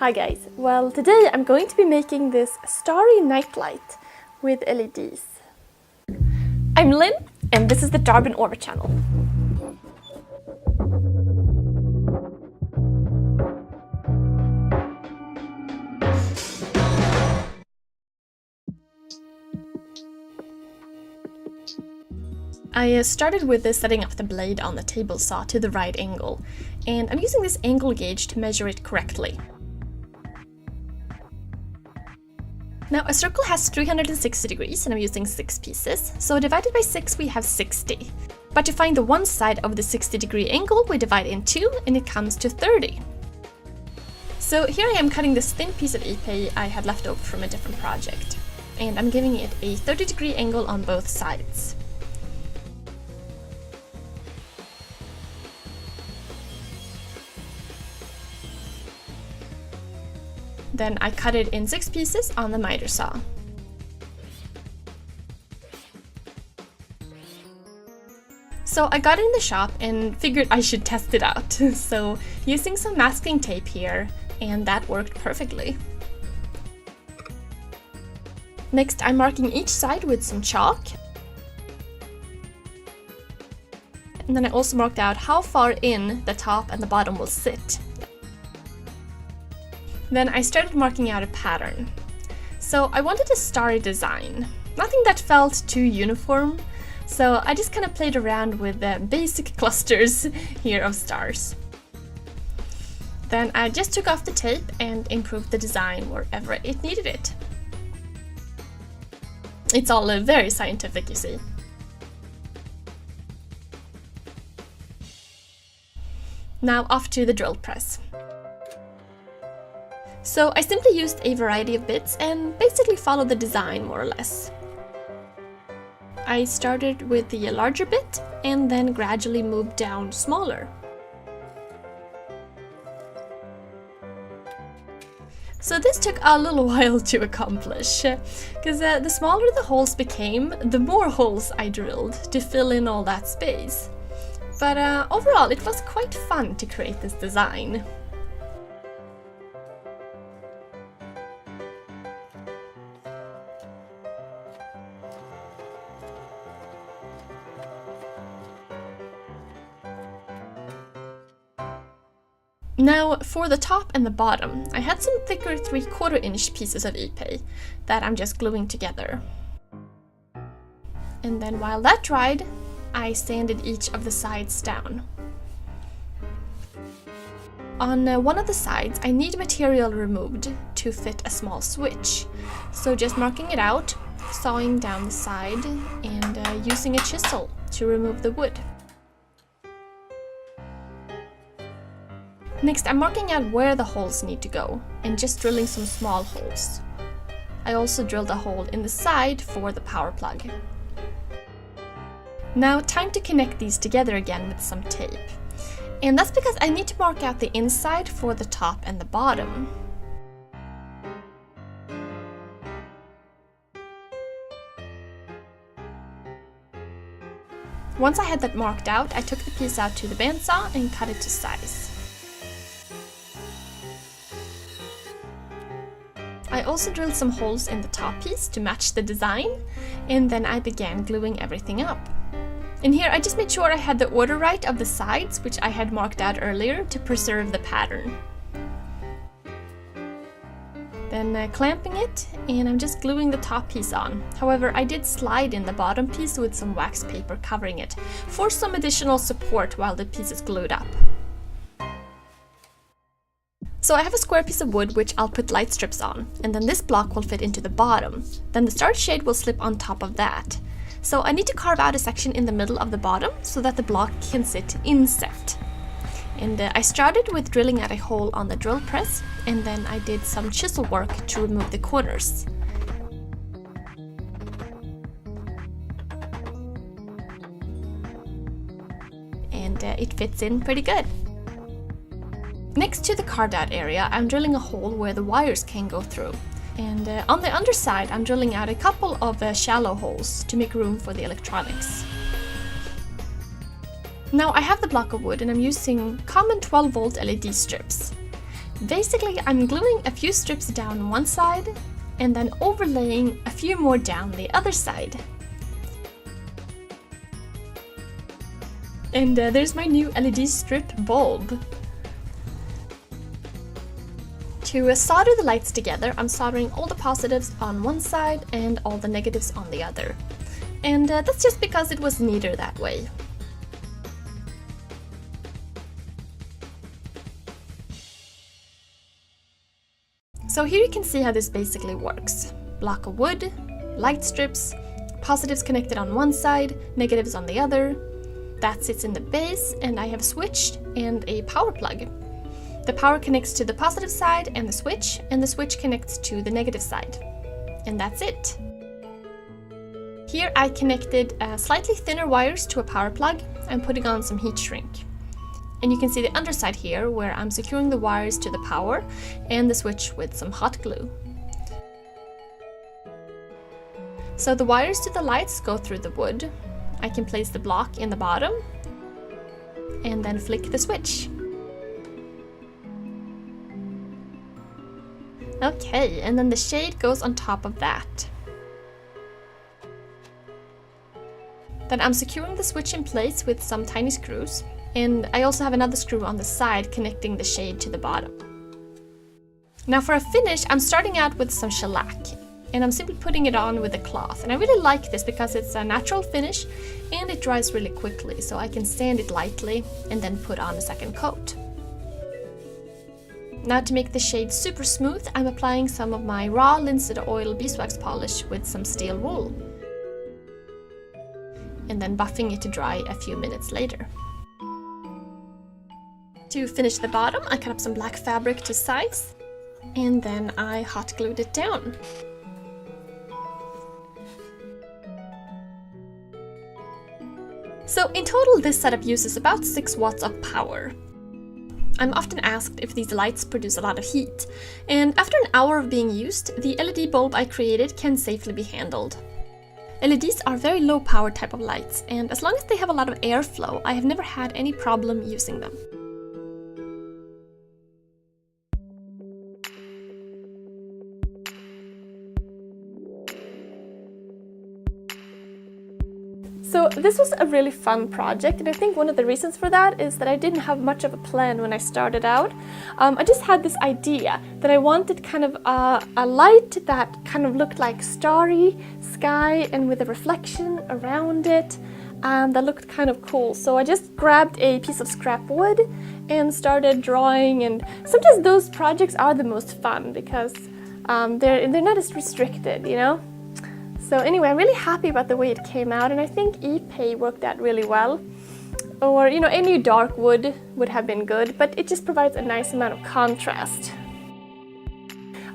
Hi guys, well today I'm going to be making this starry nightlight with LEDs. I'm Lynn and this is the Darbin Orbit channel. I started with setting up the blade on the table saw to the right angle, and I'm using this angle gauge to measure it correctly. Now a circle has 360 degrees and I'm using 6 pieces, so divided by 6 we have 60. But to find the one side of the 60-degree angle we divide in 2 and it comes to 30. So here I am cutting this thin piece of Ipe I had left over from a different project, and I'm giving it a 30-degree angle on both sides. Then I cut it in 6 pieces on the miter saw. So I got it in the shop and figured I should test it out. So using some masking tape here, and that worked perfectly. Next I'm marking each side with some chalk. And then I also marked out how far in the top and the bottom will sit. Then I started marking out a pattern. So I wanted a starry design, nothing that felt too uniform, so I just kind of played around with the basic clusters here of stars. Then I just took off the tape and improved the design wherever it needed it. It's all very scientific, you see. Now off to the drill press. So I simply used a variety of bits and basically followed the design more or less. I started with the larger bit and then gradually moved down smaller. So this took a little while to accomplish, because the smaller the holes became, the more holes I drilled to fill in all that space. But overall it was quite fun to create this design. Now for the top and the bottom, I had some thicker 3/4 inch pieces of Ipe that I'm just gluing together. And then while that dried, I sanded each of the sides down. On one of the sides, I need material removed to fit a small switch. So just marking it out, sawing down the side, and using a chisel to remove the wood. Next, I'm marking out where the holes need to go, and just drilling some small holes. I also drilled a hole in the side for the power plug. Now, time to connect these together again with some tape. And that's because I need to mark out the inside for the top and the bottom. Once I had that marked out, I took the piece out to the bandsaw and cut it to size. I also drilled some holes in the top piece to match the design, and then I began gluing everything up. In here I just made sure I had the order right of the sides, which I had marked out earlier to preserve the pattern. Then clamping it, and I'm just gluing the top piece on. However, I did slide in the bottom piece with some wax paper covering it for some additional support while the piece is glued up. So I have a square piece of wood which I'll put light strips on, and then this block will fit into the bottom. Then the star shade will slip on top of that. So I need to carve out a section in the middle of the bottom so that the block can sit inset. And I started with drilling out a hole on the drill press, and then I did some chisel work to remove the corners. And it fits in pretty good. Next to the carved out area, I'm drilling a hole where the wires can go through. And on the underside, I'm drilling out a couple of shallow holes to make room for the electronics. Now I have the block of wood and I'm using common 12-volt LED strips. Basically, I'm gluing a few strips down one side and then overlaying a few more down the other side. And there's my new LED strip bulb. To solder the lights together, I'm soldering all the positives on one side and all the negatives on the other. And that's just because it was neater that way. So here you can see how this basically works. Block of wood, light strips, positives connected on one side, negatives on the other. That sits in the base, and I have a switch and a power plug. The power connects to the positive side and the switch connects to the negative side. And that's it. Here I connected slightly thinner wires to a power plug and putting on some heat shrink. And you can see the underside here where I'm securing the wires to the power and the switch with some hot glue. So the wires to the lights go through the wood. I can place the block in the bottom and then flick the switch. Okay, and then the shade goes on top of that. Then I'm securing the switch in place with some tiny screws. And I also have another screw on the side connecting the shade to the bottom. Now for a finish, I'm starting out with some shellac, and I'm simply putting it on with a cloth. And I really like this because it's a natural finish and it dries really quickly, so I can sand it lightly and then put on a second coat. Now to make the shade super smooth, I'm applying some of my raw linseed oil beeswax polish with some steel wool. And then buffing it to dry a few minutes later. To finish the bottom, I cut up some black fabric to size, and then I hot glued it down. So in total, this setup uses about 6 watts of power. I'm often asked if these lights produce a lot of heat, and after an hour of being used, the LED bulb I created can safely be handled. LEDs are very low power type of lights, and as long as they have a lot of airflow, I have never had any problem using them. So this was a really fun project, and I think one of the reasons for that is that I didn't have much of a plan when I started out. I just had this idea that I wanted kind of a light that kind of looked like starry sky and with a reflection around it that looked kind of cool. So I just grabbed a piece of scrap wood and started drawing, and sometimes those projects are the most fun because they're not as restricted, you know? So anyway, I'm really happy about the way it came out, and I think Ipe worked out really well. Or, you know, any dark wood would have been good, but it just provides a nice amount of contrast.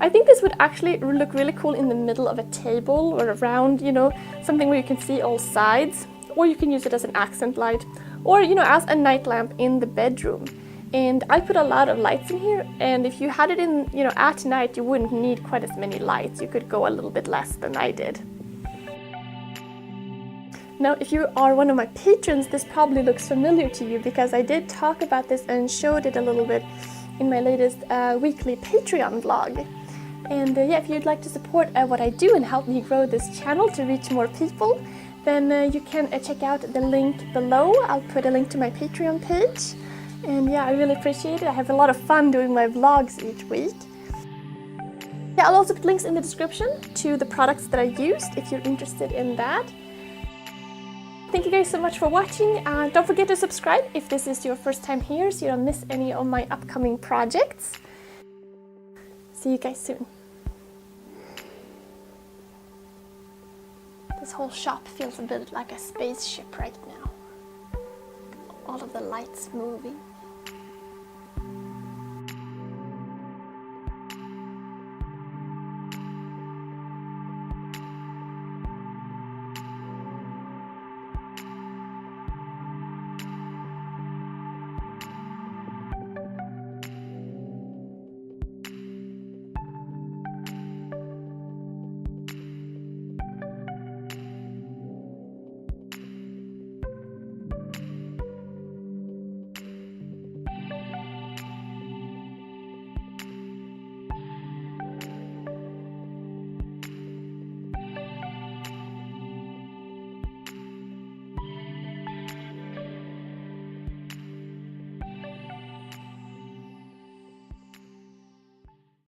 I think this would actually look really cool in the middle of a table or around, you know, something where you can see all sides. Or you can use it as an accent light, or, you know, as a night lamp in the bedroom. And I put a lot of lights in here, and if you had it in, you know, at night, you wouldn't need quite as many lights. You could go a little bit less than I did. Now, if you are one of my patrons, this probably looks familiar to you because I did talk about this and showed it a little bit in my latest weekly Patreon vlog. And yeah, if you'd like to support what I do and help me grow this channel to reach more people, then you can check out the link below. I'll put a link to my Patreon page. And yeah, I really appreciate it. I have a lot of fun doing my vlogs each week. Yeah, I'll also put links in the description to the products that I used if you're interested in that. Thank you guys so much for watching. Don't forget to subscribe if this is your first time here so you don't miss any of my upcoming projects. See you guys soon. This whole shop feels a bit like a spaceship right now. All of the lights moving.